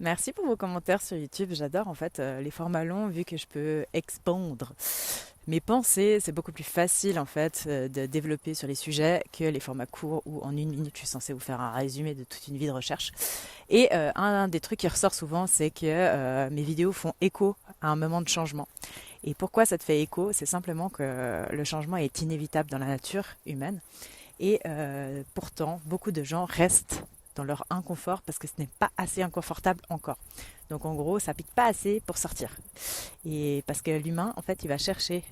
Merci pour vos commentaires sur YouTube. J'adore en fait les formats longs vu que je peux expandre mes pensées. C'est beaucoup plus facile en fait de développer sur les sujets que les formats courts où en une minute je suis censée vous faire un résumé de toute une vie de recherche. Et un des trucs qui ressort souvent, c'est que mes vidéos font écho à un moment de changement. Et pourquoi ça te fait écho? C'est simplement que le changement est inévitable dans la nature humaine. Et pourtant, beaucoup de gens restent dans leur inconfort parce que ce n'est pas assez inconfortable encore. Donc en gros, ça pique pas assez pour sortir. Et parce que l'humain, en fait, il va chercher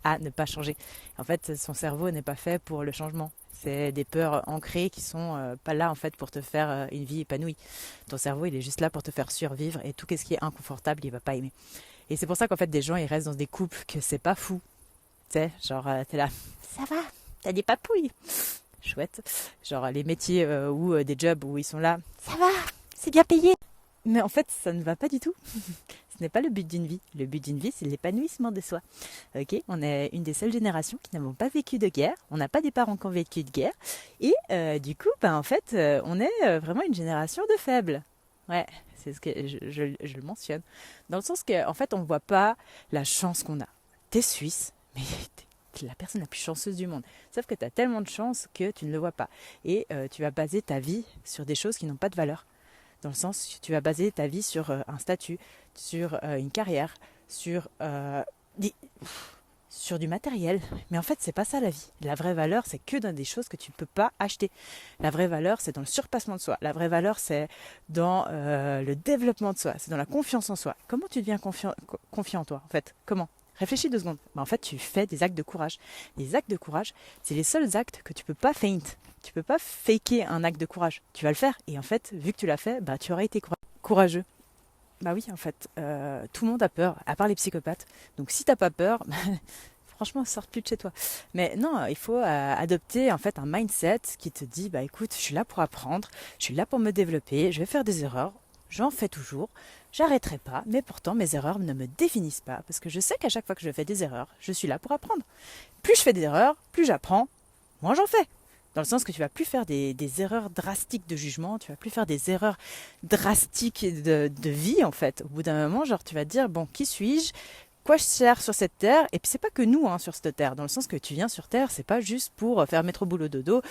à ne pas changer. En fait, son cerveau n'est pas fait pour le changement. C'est des peurs ancrées qui sont pas là en fait pour te faire une vie épanouie. Ton cerveau, il est juste là pour te faire survivre et tout ce qui est inconfortable, il va pas aimer. Et c'est pour ça qu'en fait des gens ils restent dans des couples que c'est pas fou. Tu sais, genre t'es là, ça va, t'as des papouilles, chouette. Genre les métiers ou des jobs où ils sont là, ça va, c'est bien payé. Mais en fait, ça ne va pas du tout. Ce n'est pas le but d'une vie. Le but d'une vie, c'est l'épanouissement de soi. Ok, on est une des seules générations qui n'avons pas vécu de guerre. On n'a pas des parents qui ont vécu de guerre. Et du coup, ben, en fait, on est vraiment une génération de faibles. Ouais, c'est ce que je le mentionne. Dans le sens qu'en fait, on ne voit pas la chance qu'on a. T'es suisse, mais t'es la personne la plus chanceuse du monde. Sauf que tu as tellement de chance que tu ne le vois pas. Et tu vas baser ta vie sur des choses qui n'ont pas de valeur. Dans le sens que tu vas baser ta vie sur un statut, sur une carrière, des- sur du matériel. Mais en fait, c'est pas ça la vie. La vraie valeur, c'est que dans des choses que tu ne peux pas acheter. La vraie valeur, c'est dans le surpassement de soi. La vraie valeur, c'est dans le développement de soi. C'est dans la confiance en soi. Comment tu deviens confiant en toi, en fait? Comment? Réfléchis 2 secondes. Ben, en fait, tu fais des actes de courage. Les actes de courage, c'est les seuls actes que tu peux pas feint. Tu peux pas faker un acte de courage. Tu vas le faire. Et en fait, vu que tu l'as fait, bah, tu auras été courageux. Bah oui, en fait, tout le monde a peur, à part les psychopathes. Donc si t'as pas peur, franchement, sors plus de chez toi. Mais non, il faut adopter en fait un mindset qui te dit, bah écoute, je suis là pour apprendre, je suis là pour me développer, je vais faire des erreurs, j'en fais toujours, j'arrêterai pas, mais pourtant mes erreurs ne me définissent pas, parce que je sais qu'à chaque fois que je fais des erreurs, je suis là pour apprendre. Plus je fais des erreurs, plus j'apprends, moins j'en fais. Dans le sens que tu vas plus faire des erreurs drastiques de jugement, tu vas plus faire des erreurs drastiques de vie en fait. Au bout d'un moment, genre tu vas te dire, bon, qui suis-je? Quoi je sers sur cette terre? Et puis c'est pas que nous hein, sur cette terre, dans le sens que tu viens sur terre, c'est pas juste pour faire métro boulot dodo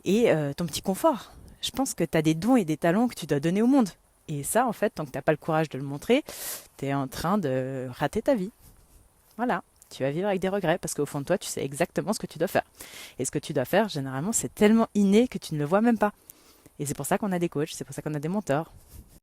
et ton petit confort. Je pense que tu as des dons et des talents que tu dois donner au monde. Et ça, en fait, tant que t'as pas le courage de le montrer, tu es en train de rater ta vie. Voilà. Tu vas vivre avec des regrets parce qu'au fond de toi, tu sais exactement ce que tu dois faire. Et ce que tu dois faire, généralement, c'est tellement inné que tu ne le vois même pas. Et c'est pour ça qu'on a des coachs, c'est pour ça qu'on a des mentors.